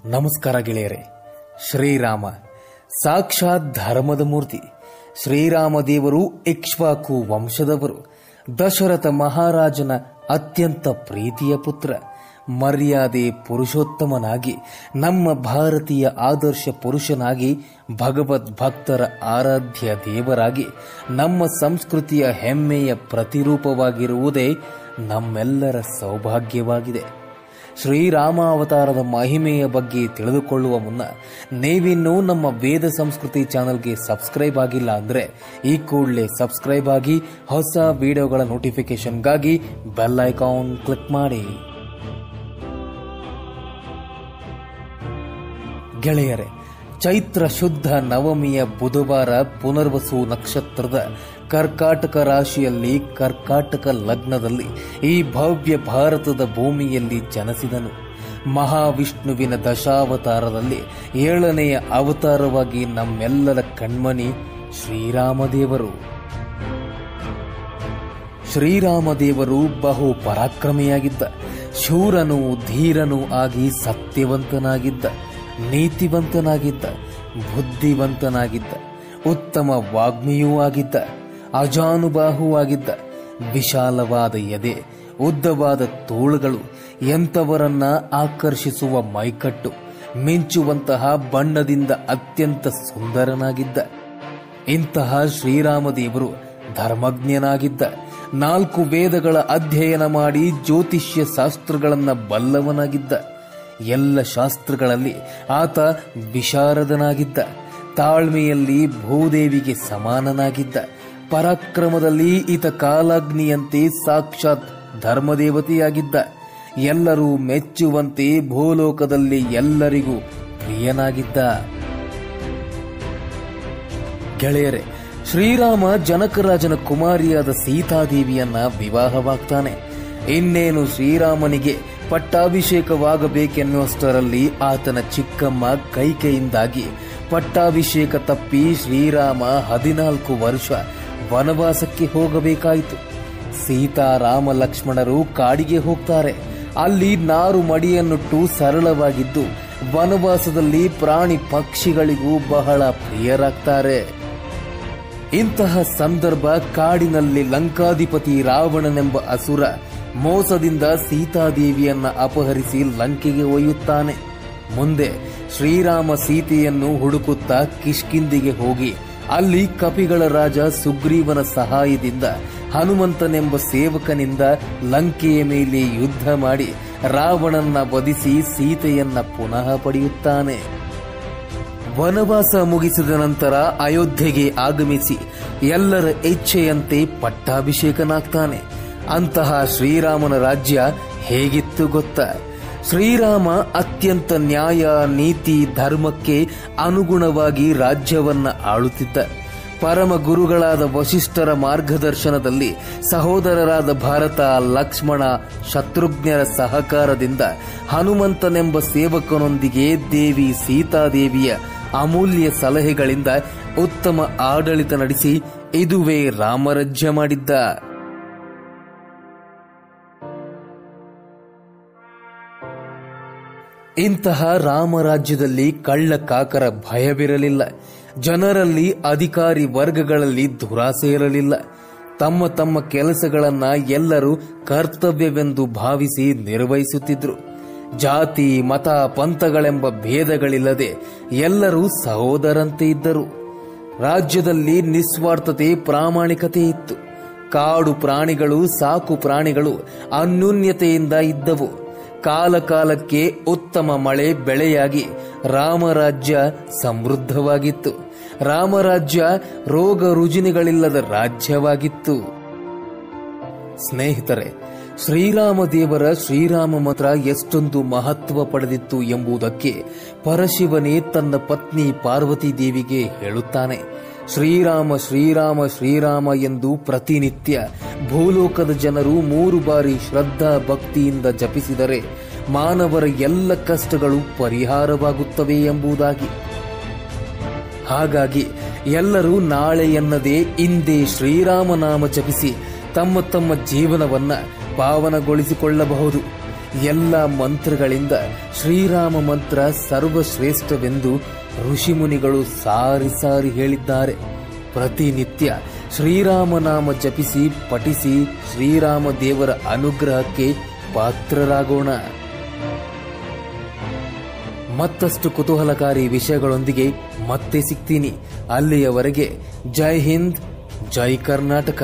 ನಮಸ್ಕಾರ ಗೆಳೆಯರೆ. ಶ್ರೀರಾಮ ಸಾಕ್ಷಾತ್ ಧರ್ಮದ ಮೂರ್ತಿ. ಶ್ರೀರಾಮದೇವರು ಇಕ್ಷ್ವಾಕು ವಂಶದವರು. ದಶರಥ ಮಹಾರಾಜನ ಅತ್ಯಂತ ಪ್ರೀತಿಯ ಪುತ್ರ. ಮರ್ಯಾದೆ ಪುರುಷೋತ್ತಮನಾಗಿ, ನಮ್ಮ ಭಾರತೀಯ ಆದರ್ಶ ಪುರುಷನಾಗಿ, ಭಗವದ್ ಭಕ್ತರ ಆರಾಧ್ಯ ದೇವರಾಗಿ, ನಮ್ಮ ಸಂಸ್ಕೃತಿಯ ಹೆಮ್ಮೆಯ ಪ್ರತಿರೂಪವಾಗಿರುವುದೇ ನಮ್ಮೆಲ್ಲರ ಸೌಭಾಗ್ಯವಾಗಿದೆ. ಶ್ರೀರಾಮ ಅವತಾರದ ಮಹಿಮೆಯ ಬಗ್ಗೆ ತಿಳಿದುಕೊಳ್ಳುವ ಮುನ್ನ ನೀವಿನ್ನೂ ನಮ್ಮ ವೇದ ಸಂಸ್ಕೃತಿ ಚಾನೆಲ್ಗೆ ಸಬ್ಸ್ಕ್ರೈಬ್ ಆಗಿಲ್ಲ ಅಂದರೆ ಈ ಕೂಡಲೇ ಸಬ್ಸ್ಕ್ರೈಬ್ ಆಗಿ, ಹೊಸ ವಿಡಿಯೋಗಳ ನೋಟಿಫಿಕೇಶನ್ಗಾಗಿ ಬೆಲ್ ಐಕಾನ್ ಕ್ಲಿಕ್ ಮಾಡಿ. ಗೆಳೆಯರೆ, ಚೈತ್ರ ಶುದ್ಧ ನವಮಿಯ ಬುಧವಾರ ಪುನರ್ವಸು ನಕ್ಷತ್ರದ ಕರ್ಕಾಟಕ ರಾಶಿಯಲ್ಲಿ ಕರ್ಕಾಟಕ ಲಗ್ನದಲ್ಲಿ ಈ ಭವ್ಯ ಭಾರತದ ಭೂಮಿಯಲ್ಲಿ ಜನಿಸಿದನು. ಮಹಾವಿಷ್ಣುವಿನ ದಶಾವತಾರದಲ್ಲಿ 7ನೆಯ ಅವತಾರವಾಗಿ ನಮ್ಮೆಲ್ಲರ ಕಣ್ಮಣಿ ಶ್ರೀರಾಮದೇವರು. ಶ್ರೀರಾಮದೇವರು ಬಹು ಪರಾಕ್ರಮಿಯಾಗಿದ್ದ, ಶೂರನೂ ಧೀರನೂ ಆಗಿ ಸತ್ಯವಂತನಾಗಿದ್ದ, ನೀತಿವಂತನಾಗಿದ್ದ, ಬುದ್ಧಿವಂತನಾಗಿದ್ದ, ಉತ್ತಮ ವಾಗ್ಮಿಯೂ ಆಗಿದ್ದ, ಅಜಾನುಬಾಹುವಾಗಿದ್ದ. ವಿಶಾಲವಾದ ಎದೆ, ಉದ್ದವಾದ ತೋಳುಗಳು, ಎಂಥವರನ್ನ ಆಕರ್ಷಿಸುವ ಮೈಕಟ್ಟು, ಮಿಂಚುವಂತಹ ಬಣ್ಣದಿಂದ ಅತ್ಯಂತ ಸುಂದರನಾಗಿದ್ದ. ಇಂತಹ ಶ್ರೀರಾಮದೇವರು ಧರ್ಮಜ್ಞನಾಗಿದ್ದ. 4 ವೇದಗಳ ಅಧ್ಯಯನ ಮಾಡಿ ಜ್ಯೋತಿಷ್ಯ ಶಾಸ್ತ್ರಗಳನ್ನ ಬಲ್ಲವನಾಗಿದ್ದ. ಎಲ್ಲ ಶಾಸ್ತ್ರಗಳಲ್ಲಿ ಆತ ವಿಶಾರದನಾಗಿದ್ದ. ತಾಳ್ಮೆಯಲ್ಲಿ ಭೂದೇವಿಗೆ ಸಮಾನನಾಗಿದ್ದ. ಪರಾಕ್ರಮದಲ್ಲಿ ಈತ ಕಾಲಾಗ್ನಿಯಂತೆ ಸಾಕ್ಷಾತ್ ಧರ್ಮದೇವತೆಯಾಗಿದ್ದ. ಎಲ್ಲರೂ ಮೆಚ್ಚುವಂತೆ ಭೂಲೋಕದಲ್ಲಿ ಎಲ್ಲರಿಗೂ ಪ್ರಿಯನಾಗಿದ್ದ. ಶ್ರೀ ಶ್ರೀರಾಮ ಜನಕರಾಜನ ಕುಮಾರಿಯಾದ ಸೀತಾದೇವಿಯನ್ನ ವಿವಾಹವಾಗ್ತಾನೆ. ಇನ್ನೇನು ಶ್ರೀರಾಮನಿಗೆ ಪಟ್ಟಾಭಿಷೇಕವಾಗಬೇಕೆನ್ನುವಷ್ಟರಲ್ಲಿ ಆತನ ಚಿಕ್ಕಮ್ಮ ಕೈಕೆಯಿಂದಾಗಿ ಪಟ್ಟಾಭಿಷೇಕ ತಪ್ಪಿ ಶ್ರೀರಾಮ 14 ವರ್ಷ ವನವಾಸಕ್ಕೆ ಹೋಗಬೇಕಾಯಿತು. ಸೀತಾರಾಮ ಲಕ್ಷ್ಮಣರು ಕಾಡಿಗೆ ಹೋಗ್ತಾರೆ. ಅಲ್ಲಿ ನಾರು ಮಡಿಯನ್ನುಟ್ಟು ಸರಳವಾಗಿದ್ದು ವನವಾಸದಲ್ಲಿ ಪ್ರಾಣಿ ಪಕ್ಷಿಗಳಿಗೂ ಬಹಳ ಪ್ರಿಯರಾಗ್ತಾರೆ. ಇಂತಹ ಸಂದರ್ಭ ಕಾಡಿನಲ್ಲಿ ಲಂಕಾಧಿಪತಿ ರಾವಣನೆಂಬ ಅಸುರ ಮೋಸದಿಂದ ಸೀತಾದೇವಿಯನ್ನ ಅಪಹರಿಸಿ ಲಂಕೆಗೆ ಒಯ್ಯುತ್ತಾನೆ. ಮುಂದೆ ಶ್ರೀರಾಮ ಸೀತೆಯನ್ನು ಹುಡುಕುತ್ತಾ ಕಿಷ್ಕಿಂದಿಗೆ ಹೋಗಿ ಅಲ್ಲಿ ಕಪಿಗಳ ರಾಜ ಸುಗ್ರೀವನ ಸಹಾಯದಿಂದ ಹನುಮಂತನೆಂಬ ಸೇವಕನಿಂದ ಲಂಕೆಯ ಮೇಲೆ ಯುದ್ಧ ಮಾಡಿ ರಾವಣನ ವಧಿಸಿ ಸೀತೆಯನ್ನ ಪುನಃ ಪಡೆಯುತ್ತಾನೆ. ವನವಾಸ ಮುಗಿಸಿದ ನಂತರ ಅಯೋಧ್ಯೆಗೆ ಆಗಮಿಸಿ ಎಲ್ಲರ ಇಚ್ಛೆಯಂತೆ ಪಟ್ಟಾಭಿಷೇಕನಾಗ್ತಾನೆ. ಅಂತಹ ಶ್ರೀರಾಮನ ರಾಜ್ಯ ಹೇಗಿತ್ತು ಗೊತ್ತಾ? ಶ್ರೀರಾಮ ಅತ್ಯಂತ ನ್ಯಾಯ, ನೀತಿ, ಧರ್ಮಕ್ಕೆ ಅನುಗುಣವಾಗಿ ರಾಜ್ಯವನ್ನ ಆಳುತ್ತಿದ್ದ. ಪರಮ ಗುರುಗಳಾದ ವಶಿಷ್ಠರ ಮಾರ್ಗದರ್ಶನದಲ್ಲಿ ಸಹೋದರರಾದ ಭರತ, ಲಕ್ಷ್ಮಣ, ಶತ್ರುಘ್ನರ ಸಹಕಾರದಿಂದ ಹನುಮಂತನೆಂಬ ಸೇವಕನೊಂದಿಗೆ ದೇವಿ ಸೀತಾದೇವಿಯ ಅಮೂಲ್ಯ ಸಲಹೆಗಳಿಂದ ಉತ್ತಮ ಆಡಳಿತ ನಡೆಸಿ ಇದುವೇ ರಾಮರಾಜ್ಯ ಮಾಡಿದ್ದ. ಇಂತಹ ರಾಮರಾಜ್ಯದಲ್ಲಿ ಕಳ್ಳ ಕಾಕರ ಭಯವಿರಲಿಲ್ಲ. ಜನರಲ್ಲಿ, ಅಧಿಕಾರಿ ವರ್ಗಗಳಲ್ಲಿ ದುರಾಸೆ ಇರಲಿಲ್ಲ. ತಮ್ಮ ತಮ್ಮ ಕೆಲಸಗಳನ್ನ ಎಲ್ಲರೂ ಕರ್ತವ್ಯವೆಂದು ಭಾವಿಸಿ ನಿರ್ವಹಿಸುತ್ತಿದ್ರು. ಜಾತಿ, ಮತ, ಪಂಥಗಳೆಂಬ ಭೇದಗಳಿಲ್ಲದೆ ಎಲ್ಲರೂ ಸಹೋದರಂತೆ ಇದ್ದರು. ರಾಜ್ಯದಲ್ಲಿ ನಿಸ್ವಾರ್ಥತೆ, ಪ್ರಾಮಾಣಿಕತೆ ಇತ್ತು. ಕಾಡು ಪ್ರಾಣಿಗಳು, ಸಾಕು ಪ್ರಾಣಿಗಳು ಅನ್ಯೋನ್ಯತೆಯಿಂದ ಇದ್ದವು. ಕಾಲಕಾಲಕ್ಕೆ ಉತ್ತಮ ಮಳೆ ಬೆಳೆಯಾಗಿ ರಾಮರಾಜ್ಯ ಸಮೃದ್ಧವಾಗಿತ್ತು. ರಾಮರಾಜ್ಯ ರೋಗ ರುಜಿನಗಳಿಲ್ಲದ ರಾಜ್ಯವಾಗಿತ್ತು. ಸ್ನೇಹಿತರೆ, ಶ್ರೀರಾಮದೇವರ ಶ್ರೀರಾಮ ಮಂತ್ರ ಎಷ್ಟೊಂದು ಮಹತ್ವ ಪಡೆದಿತ್ತು ಎಂಬುದಕ್ಕೆ ಪರಶಿವನೇ ತನ್ನ ಪತ್ನಿ ಪಾರ್ವತಿ ದೇವಿಗೆ ಹೇಳುತ್ತಾನೆ. ಶ್ರೀರಾಮ ಶ್ರೀರಾಮ ಶ್ರೀರಾಮ ಎಂದು ಪ್ರತಿನಿತ್ಯ ಭೂಲೋಕದ ಜನರು 3 ಬಾರಿ ಶ್ರದ್ಧಾ ಭಕ್ತಿಯಿಂದ ಜಪಿಸಿದರೆ ಮಾನವರ ಎಲ್ಲ ಕಷ್ಟಗಳು ಪರಿಹಾರವಾಗುತ್ತವೆ ಎಂಬುದಾಗಿ. ಹಾಗಾಗಿ ಎಲ್ಲರೂ ನಾಳೆ ಎನ್ನದೇ ಇಂದೇ ಶ್ರೀರಾಮನಾಮ ಜಪಿಸಿ ತಮ್ಮ ತಮ್ಮ ಜೀವನವನ್ನ ಪಾವನಗೊಳಿಸಿಕೊಳ್ಳಬಹುದು. ಎಲ್ಲ ಮಂತ್ರಗಳಿಂದ ಶ್ರೀರಾಮ ಮಂತ್ರ ಸರ್ವಶ್ರೇಷ್ಠವೆಂದು ಋಷಿಮುನಿಗಳು ಸಾರಿ ಸಾರಿ ಹೇಳಿದ್ದಾರೆ. ಪ್ರತಿನಿತ್ಯ ಶ್ರೀರಾಮನಾಮ ಜಪಿಸಿ ಪಠಿಸಿ ಶ್ರೀರಾಮ ದೇವರ ಅನುಗ್ರಹಕ್ಕೆ ಪಾತ್ರರಾಗೋಣ. ಮತ್ತಷ್ಟು ಕುತೂಹಲಕಾರಿ ವಿಷಯಗಳೊಂದಿಗೆ ಮತ್ತೆ ಸಿಗ್ತೀನಿ. ಅಲ್ಲಿಯವರೆಗೆ ಜೈ ಹಿಂದ್, ಜೈ ಕರ್ನಾಟಕ.